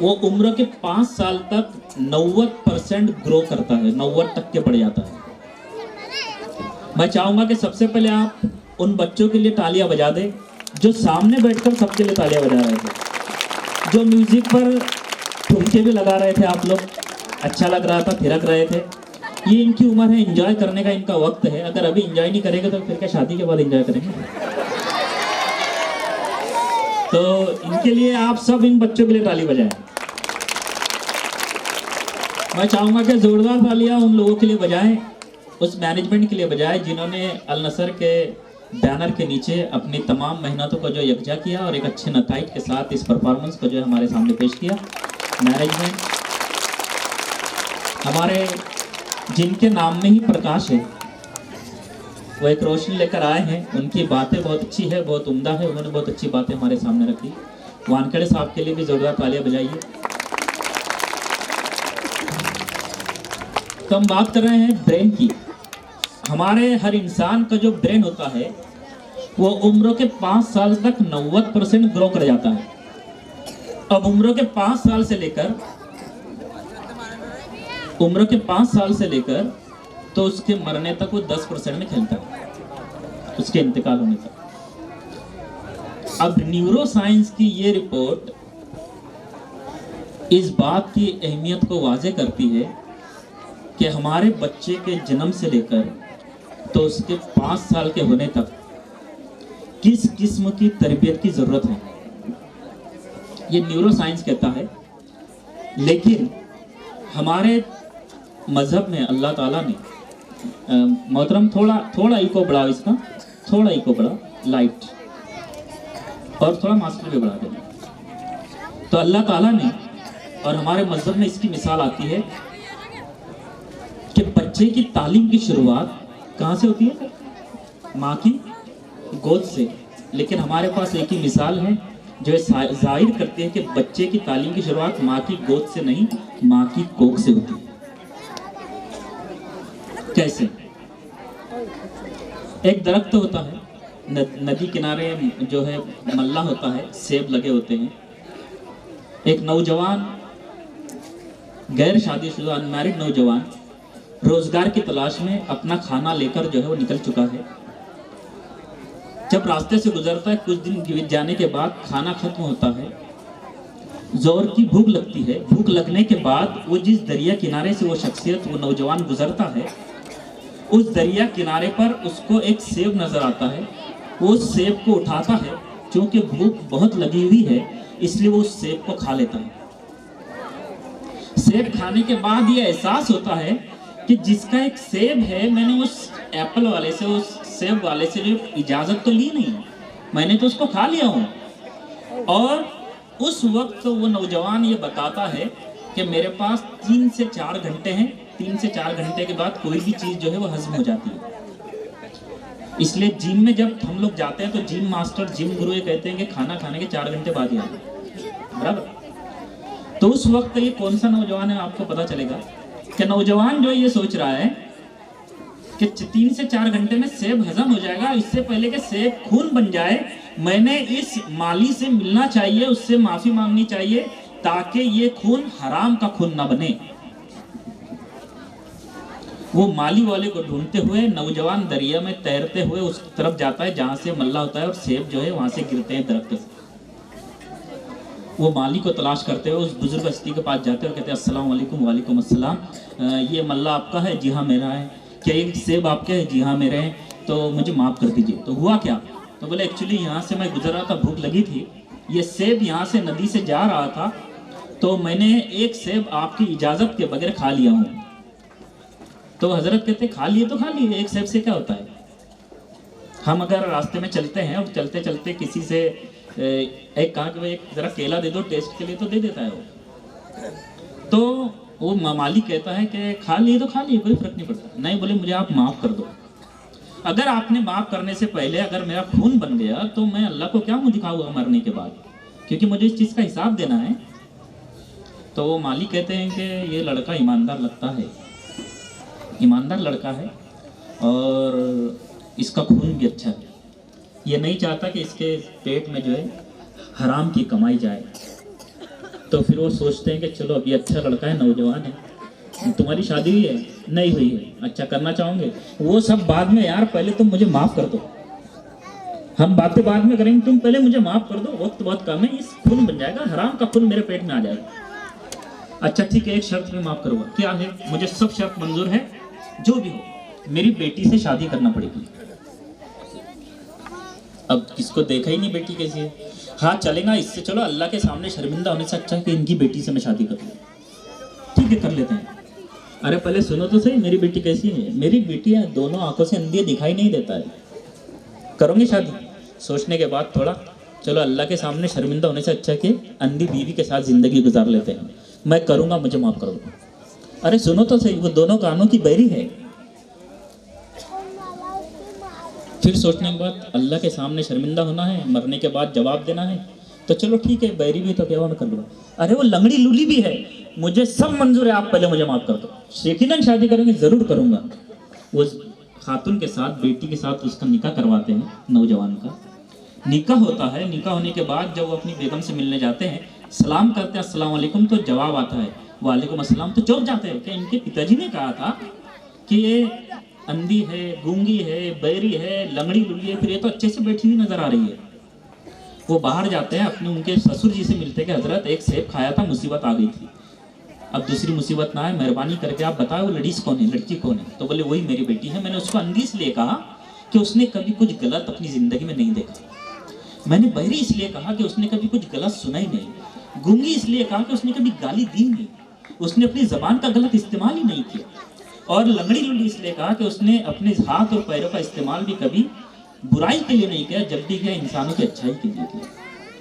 वो उम्र के 5 साल तक 90% ग्रो करता है, 90 तक के बढ़ जाता है। मैं चाहूँगा कि सबसे पहले आप उन बच्चों के लिए तालियां बजा दें जो सामने बैठकर सबके लिए तालियां बजा रहे थे, जो म्यूजिक पर ठुमके भी लगा रहे थे, आप लोग अच्छा लग रहा था, थिरक रहे थे। ये इनकी उम्र है, एंजॉय करने का इनका वक्त है। अगर अभी एंजॉय नहीं करेंगे तो फिर क्या शादी के बाद एंजॉय करेंगे? तो इनके लिए आप सब इन बच्चों के लिए ताली बजाएं। मैं चाहूँगा कि जोरदार तालियां उन लोगों के लिए बजाएं, उस मैनेजमेंट के लिए बजाएं जिन्होंने अल नसर के बैनर के नीचे अपनी तमाम मेहनतों को जो यकजा किया और एक अच्छे नताइज के साथ इस परफॉर्मेंस को जो है हमारे सामने पेश किया। मैनेजमेंट हमारे जिनके नाम में ही प्रकाश है, वो एक रोशनी लेकर आए हैं। उनकी बातें बहुत अच्छी है, बहुत उम्दा है, उन्होंने बहुत अच्छी बातें हमारे सामने रखी। वानखेड़े साहब के लिए भी जोरदार तालियां बजाइए। तो हम बात कर रहे हैं ब्रेन की। हमारे हर इंसान का जो ब्रेन होता है वो उम्र के 5 साल तक 90% ग्रो कर जाता है। अब उम्र के 5 साल से लेकर तो उसके मरने तक वो 10% में खेलता है, उसके इंतकाल होने तक। अब न्यूरो साइंस की ये रिपोर्ट इस बात की अहमियत को वाज़े करती है कि हमारे बच्चे के जन्म से लेकर तो उसके 5 साल के होने तक किस किस्म की तरबियत की ज़रूरत है, ये न्यूरो साइंस कहता है। लेकिन हमारे मज़हब में अल्लाह ताला ने मोहतरम थोड़ा इको बढ़ाओ, इसका थोड़ा इको बढ़ा, लाइट और थोड़ा मास्टर भी बढ़ा देना। तो अल्लाह ताला ने और हमारे मज़हब में इसकी मिसाल आती है कि बच्चे की तालीम की शुरुआत कहाँ से होती है? माँ की गोद से। लेकिन हमारे पास एक ही मिसाल है जो जाहिर करती है कि बच्चे की तालीम की शुरुआत माँ की गोद से नहीं, माँ की कोख से होती है। कैसे? एक दरख्त होता है, नदी किनारे जो है मल्ला होता है, सेब लगे होते हैं। एक नौजवान, गैर शादीशुदा अनमैरिड नौजवान रोजगार की तलाश में अपना खाना लेकर जो है वो निकल चुका है। जब रास्ते से गुजरता है, कुछ दिन जाने के बाद खाना खत्म होता है जोर की भूख लगती है। भूख लगने के बाद वो जिस दरिया किनारे से वो शख्सियत, वो नौजवान गुजरता है, उस दरिया किनारे पर उसको एक सेब नजर आता है। वो उस सेब को उठाता है, क्योंकि भूख बहुत लगी हुई है इसलिए वो उस सेब को खा लेता है। सेब खाने के बाद ये एहसास होता है कि जिसका एक सेब है, मैंने उस एप्पल वाले से, उस सेब वाले से जो इजाज़त तो ली नहीं, मैंने तो उसको खा लिया हूँ। और उस वक्त वो नौजवान ये बताता है कि मेरे पास 3 से 4 घंटे हैं, 3 से 4 घंटे के बाद कोई भी चीज़ जो है वो हजम हो जाती है। इसलिए जिम में जब हम लोग जाते हैं तो जिम मास्टर, जिम गुरु ये कहते हैं कि खाना खाने के 4 घंटे बाद ही आना, बराबर। तो उस वक्त ये कौन सा नौजवान है आपको पता चलेगा कि नौजवान जो ये सोच रहा है कि 3 से 4 घंटे में सेब हजम हो जाएगा, इससे पहले कि सेब खून बन जाए मैंने इस माली से मिलना चाहिए, उससे माफी मांगनी चाहिए ताकि ये खून हराम का खून ना बने। वो माली वाले को ढूंढते हुए नौजवान दरिया में तैरते हुए उस तरफ जाता है जहां से मल्ला होता है और सेब जो है वहां से गिरते हैं दरख्त से। वो माली को तलाश करते हुए उस बुजुर्ग हस्ती के पास जाते हैं और कहते हैं अस्सलाम वालेकुम। वालेकुम अस्सलाम, ये मल्ला आपका है? जी हाँ मेरा है। क्या ये सेब आपके हैं? जी हाँ मेरे हैं। तो मुझे माफ़ कर दीजिए। तो हुआ क्या? तो बोले एक्चुअली यहाँ से मैं गुजर रहा था, भूख लगी थी, ये सेब यहाँ से नदी से जा रहा था तो मैंने एक सेब आपकी इजाज़त के बगैर खा लिया हूँ। तो हजरत कहते खा लिए तो खा लिए, एक सेब से क्या होता है। हम अगर रास्ते में चलते हैं और चलते चलते किसी से एक कहा कि भाई एक ज़रा केला दे दो टेस्ट के लिए, तो दे देता है वो। तो वो मालिक कहता है कि खा लिए तो खा लिए, कोई फर्क नहीं पड़ता। नहीं, बोले मुझे आप माफ़ कर दो। अगर आपने माफ़ करने से पहले अगर मेरा खून बन गया तो मैं अल्लाह को क्या मुँह दिखाऊंगा मरने के बाद, क्योंकि मुझे इस चीज़ का हिसाब देना है। तो वो मालिक कहते हैं कि ये लड़का ईमानदार लगता है, ईमानदार लड़का है और इसका खून भी अच्छा है, ये नहीं चाहता कि इसके पेट में जो है हराम की कमाई जाए। तो फिर वो सोचते हैं कि चलो अभी अच्छा लड़का है, नौजवान है, तुम्हारी शादी हुई है? नहीं हुई है। अच्छा करना चाहोगे? वो सब बाद में यार, पहले तुम मुझे माफ़ कर दो, हम बातें बाद में करेंगे, तुम पहले मुझे माफ़ कर दो, वक्त बहुत कम है, इस खून बन जाएगा, हराम का खून मेरे पेट में आ जाएगा। अच्छा ठीक है, एक शर्त में माफ़ करूँगा। क्या है? मुझे सब शर्त मंजूर है, जो भी हो, मेरी बेटी से शादी करना पड़ेगी। अब किसको देखा ही नहीं बेटी कैसी है। हाँ चलेगा, इससे चलो अल्लाह के सामने शर्मिंदा होने से अच्छा है कि इनकी बेटी से मैं शादी कर लूँ। ठीक है कर लेते हैं। अरे पहले सुनो तो सही, मेरी बेटी कैसी है। मेरी बेटी है, दोनों आंखों से अंधी, दिखाई नहीं देता है। करोगे शादी? सोचने के बाद थोड़ा, चलो अल्लाह के सामने शर्मिंदा होने से अच्छा है कि अंधी बीवी के साथ ज़िंदगी गुजार लेते हैं। मैं करूँगा, मुझे माफ़ कर दो। अरे सुनो तो सही, वो दोनों कानों की बैरी है। फिर सोचने के बाद अल्लाह के सामने शर्मिंदा होना है, मरने के बाद जवाब देना है, तो चलो ठीक है, बैरी भी तो क्या मैं कर लूँगा। अरे वो लंगड़ी लूली भी है, मुझे सब मंजूर है, आप पहले मुझे माफ़ कर दो। यकीनन शादी करेंगे, ज़रूर करूँगा। वो खातून के साथ, बेटी के साथ उसका निकाह करवाते हैं। नौजवान का निकाह होता है। निकाह होने के बाद जब वो अपनी बेगम से मिलने जाते हैं, सलाम करते हैं अस्सलाम वालेकुम, तो जवाब आता है वालेकुम अस्सलाम। तो चौंक जाते हैं कि इनके पिताजी ने कहा था कि ये अंधी है, गूंगी है, बैरी है, लंगड़ी लुली है, फिर ये तो अच्छे से बैठी हुई नजर आ रही है। वो बाहर जाते हैं, अपने उनके ससुर जी से मिलते हैं कि हजरत एक सेब खाया था, मुसीबत आ गई थी, अब दूसरी मुसीबत ना आए, मेहरबानी करके आप बताओ वो लड़ीस कौन है, लड़की कौन है। तो बोले वही मेरी बेटी है। मैंने उसको अंधी इसलिए कहा कि उसने कभी कुछ गलत अपनी ज़िंदगी में नहीं देखा। मैंने बहरी इसलिए कहा कि उसने कभी कुछ गलत सुना ही नहीं। गूंगी इसलिए कहा कि उसने कभी गाली दी नहीं, उसने अपनी ज़बान का गलत इस्तेमाल ही नहीं किया। और लंगड़ी लुली इसलिए कहा कि उसने अपने हाथ और पैरों का इस्तेमाल भी कभी बुराई के लिए नहीं किया, जब भी किया इंसानों की अच्छाई के लिए किया।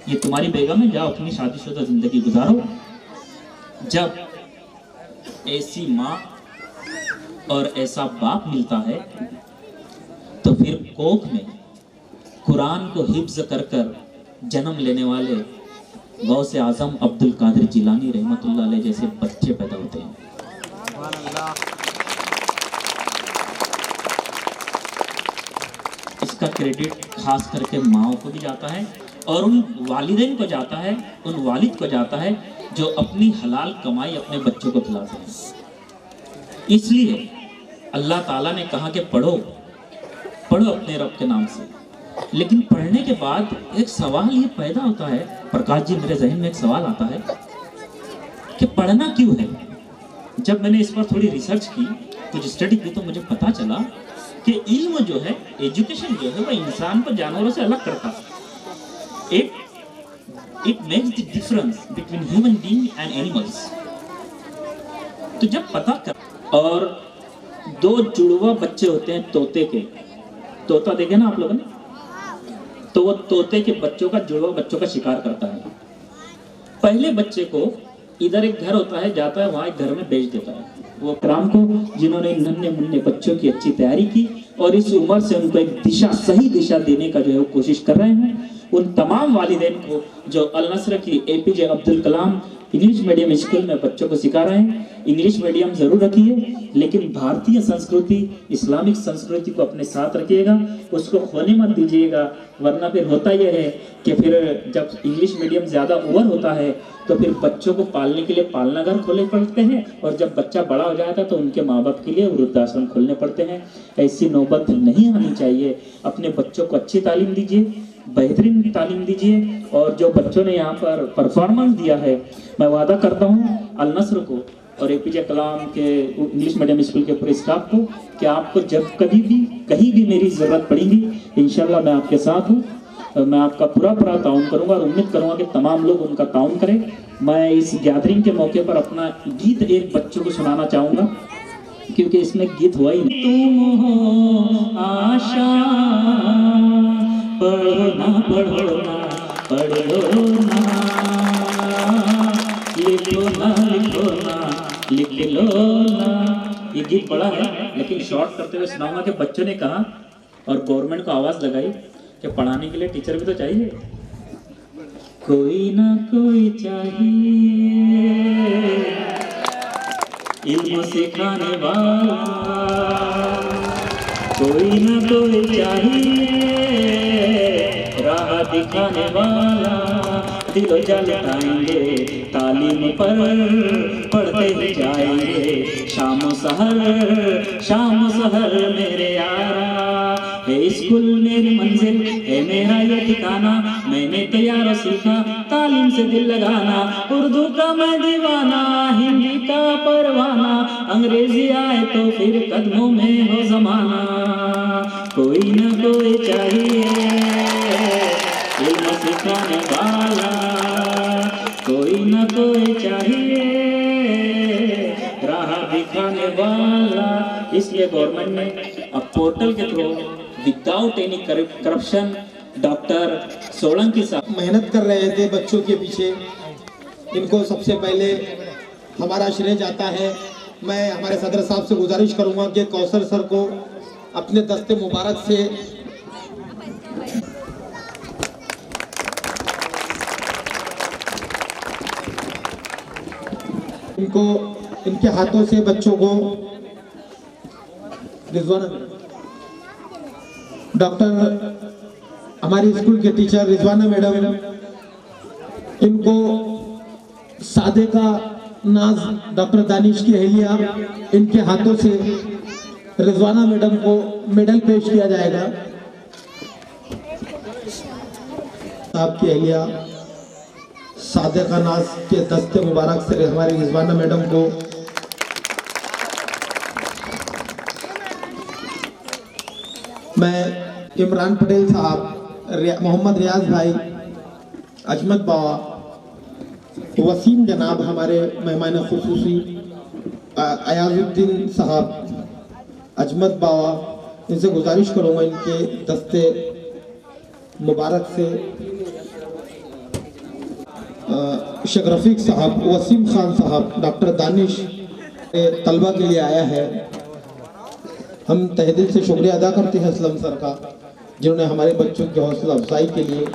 ये तुम्हारी बेगम है, जाओ अपनी शादीशुदा ज़िंदगी गुजारो। जब ऐसी माँ और ऐसा बाप मिलता है तो फिर कोख में कुरान को हिफ्ज कर कर जन्म लेने वाले गौसे आजम अब्दुल कादिर जिलानी रहमतुल्लाह अलैह जैसे बच्चे पैदा होते हैं। इसका क्रेडिट खास करके माओ को भी जाता है और उन वालिदैन को जाता है, उन वालिद को जाता है जो अपनी हलाल कमाई अपने बच्चों को खिलाते हैं। इसलिए अल्लाह ताला ने कहा कि पढ़ो पढ़ो अपने रब के नाम से। लेकिन पढ़ने के बाद एक सवाल ये पैदा होता है, प्रकाश जी मेरे जहन में एक सवाल आता है कि पढ़ना क्यों है। जब मैंने इस पर थोड़ी रिसर्च की, कुछ स्टडी की, तो मुझे पता चला कि इल्म जो है, एजुकेशन जो है, वह इंसान को जानवरों से अलग करता है। It makes the difference between human being and animals. तो जब पता कर, और 2 जुड़वा बच्चे होते हैं तोते के, तोता देखे ना आप लोगों ने, तो वो तोते के बच्चों का, जुड़वा बच्चों का शिकार करता है। पहले बच्चे को इधर एक घर होता है, जाता है वहां एक घर में बेच देता है। वो कराम को, जिन्होंने नन्हे मुन्ने बच्चों की अच्छी तैयारी की और इस उम्र से उनको एक दिशा, सही दिशा देने का जो है वो कोशिश कर रहे हैं, उन तमाम वालिदैन को जो अल नस्र की APJ Abdul Kalam English medium school में बच्चों को सिखा रहे हैं, इंग्लिश मीडियम जरूर रखिए, लेकिन भारतीय संस्कृति, इस्लामिक संस्कृति को अपने साथ रखिएगा, उसको खोने मत दीजिएगा। वरना फिर होता यह है कि फिर जब इंग्लिश मीडियम ज़्यादा ओवर होता है तो फिर बच्चों को पालने के लिए पालना घर खोलने पड़ते हैं, और जब बच्चा बड़ा हो जाता है तो उनके माँ बाप के लिए वृद्धाश्रम खोलने पड़ते हैं। ऐसी नौबत नहीं आनी चाहिए। अपने बच्चों को अच्छी तालीम दीजिए, बेहतरीन तालीम दीजिए, और जो बच्चों ने यहाँ पर परफॉर्मेंस दिया है, मैं वादा करता हूँ अल नस्र को और APJ कलाम के इंग्लिश मीडियम स्कूल के पूरे स्टाफ को कि आपको जब कभी भी कहीं भी मेरी ज़रूरत पड़ेगी, इंशाल्लाह मैं आपके साथ हूँ। मैं आपका पूरा ताउन करूँगा और उम्मीद करूँगा कि तमाम लोग उनका ताउन करें। मैं इस गैदरिंग के मौके पर अपना गीत एक बच्चों को सुनाना चाहूँगा, क्योंकि इसमें गीत हुआ ही नहीं। तुम हो आशा, पढ़ो ना पढ़ो ना, पढ़ो ना, लिखो ना लिखो ना, लिख लो ना। ये गीत बड़ा है, लेकिन शॉर्ट करते हुए सुनाऊंगा कि बच्चों ने कहा और गवर्नमेंट को आवाज लगाई कि पढ़ाने के लिए टीचर भी तो चाहिए, कोई ना कोई चाहिए इल्म सिखाने वाला, कोई ना कोई चाहिए राह दिखाने वाला। दिलो जलताएंगे तालीम पर पढ़ते ही जाएंगे, शाम सहर मेरे यारा। है स्कूल मेरी मंजिल, है मेरा ये ठिकाना, मैंने तैयार सीखा तालीम से दिल लगाना। उर्दू का मैं दीवाना, हिंदी का परवाना, अंग्रेजी आए तो फिर कदमों में हो जमाना। कोई न कोई चाहिए इल्म सिखाने वाला, कोई न कोई चाहिए राह दिखाने वाला। इसलिए गवर्नमेंट ने अब पोर्टल के through without any corruption doctor Solanki साहब
मेहनत कर रहे थे बच्चों के पीछे, इनको सबसे पहले हमारा श्रेय जाता है। मैं हमारे सदर साहब से गुजारिश करूंगा कि कौसर सर को अपने दस्ते मुबारक से इनको, इनके हाथों से बच्चों को रिजवाना, डॉक्टर हमारी स्कूल के टीचर रिजवाना मैडम, इनको सादे का नाज डॉक्टर दानिश की अहलिया, इनके हाथों से रिजवाना मैडम को मेडल पेश किया जाएगा। आपकी अहलिया सादे का नाज के दस्ते मुबारक से हमारी रिजवाना मैडम को मैं इमरान पटेल साहब, मोहम्मद रियाज भाई, अजमत बावा, वसीम जनाब हमारे मेहमान खुसूसी, अयाजुद्दीन साहब, अजमत बावा, इनसे गुजारिश करूँगा इनके दस्ते मुबारक से शेख रफीक साहब, वसीम खान साहब, डॉक्टर दानिश तलबा के लिए आया है। हम तहे दिल से शुक्रिया अदा करते हैं असलम सर का, जिन्होंने हमारे बच्चों की हौसला अफजाई के लिए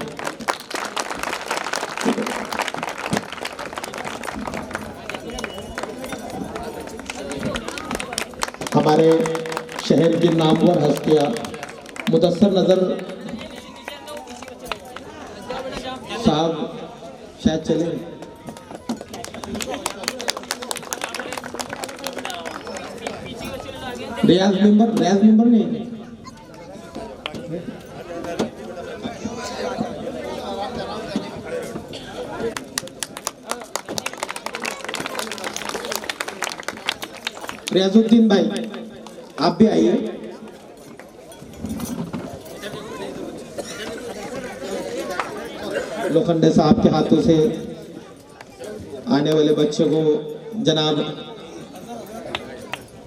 हमारे शहर की नामवर हस्तियां मुदस्सर नजर साहब शायद चले, रियाज मेंबर नहीं, रियाजुद्दीन भाई आप भी आइए। लोखंडे साहब के हाथों से आने वाले बच्चे को जनाब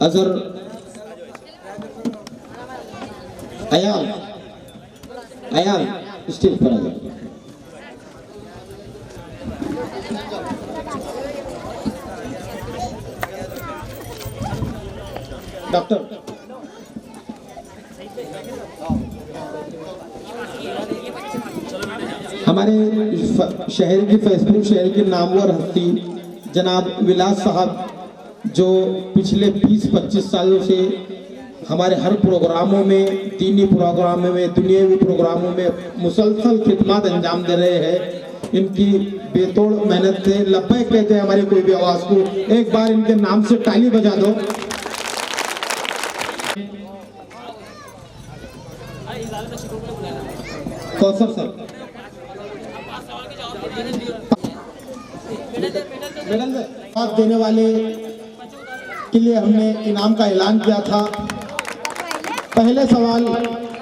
अजहर अयाल स्टेज पर आ जाए। डॉक्टर हमारे शहर की फेसबुक शहर की नामवर हस्ती जनाब विलास साहब जो पिछले 20-25 सालों से हमारे हर प्रोग्रामों में, दीनी प्रोग्रामों में, दुनियावी प्रोग्रामों में मुसलसल खिदमत अंजाम दे रहे हैं। इनकी बेतोड़ मेहनत से लब्बैक कहते हैं हमारी कोई भी आवाज को। एक बार इनके नाम से ताली बजा दो। कौसर सर मेडल जवाब देने वाले के लिए हमने इनाम का ऐलान किया था। पहले सवाल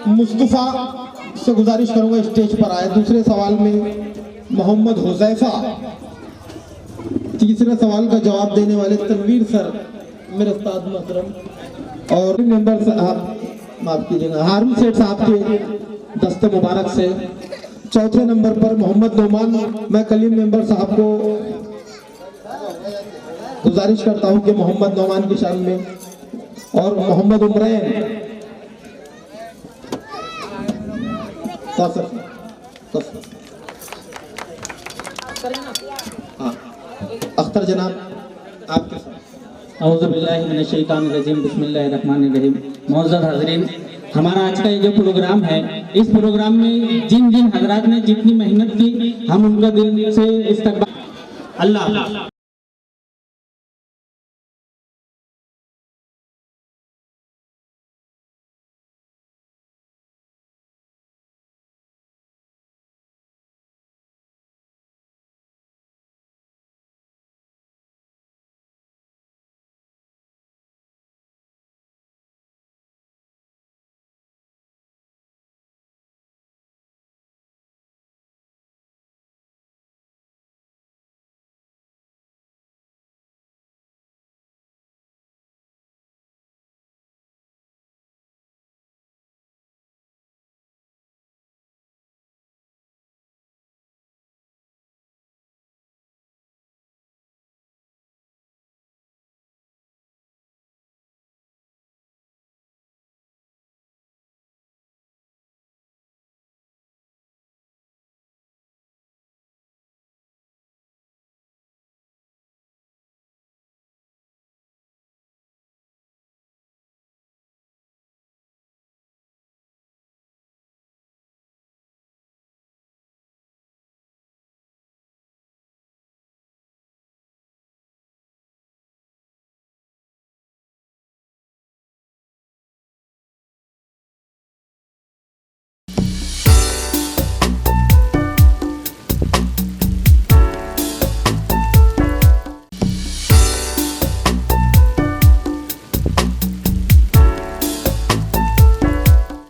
मुस्तफ़ा से गुजारिश करूंगा स्टेज पर आए। दूसरे सवाल में मोहम्मद हुज़ैफा। तीसरे सवाल का जवाब देने वाले तनवीर सर मेरे उस्ताद मोहतरम। और मेंबर साहब माफ कीजिएगा हारून सेठ साहब के दस्ते मुबारक से। चौथे नंबर पर मोहम्मद नोमान। मैं कलीम मेंबर साहब को गुजारिश करता हूं कि मोहम्मद नोमान की शान में। और मोहम्मद उमरैन अख्तर जनाब आपके साथ।
औज़ुबिल्लाहिमिनश्शैतानिर्रजीम बिस्मिल्लाहिर्रहमानिर्रहीम। मौजूद हाज़रीन, हमारा आज का ये जो प्रोग्राम है, इस प्रोग्राम में जिन जिन हजरात ने जितनी मेहनत की हम उनका दिल से इस्तकबाल। अल्लाह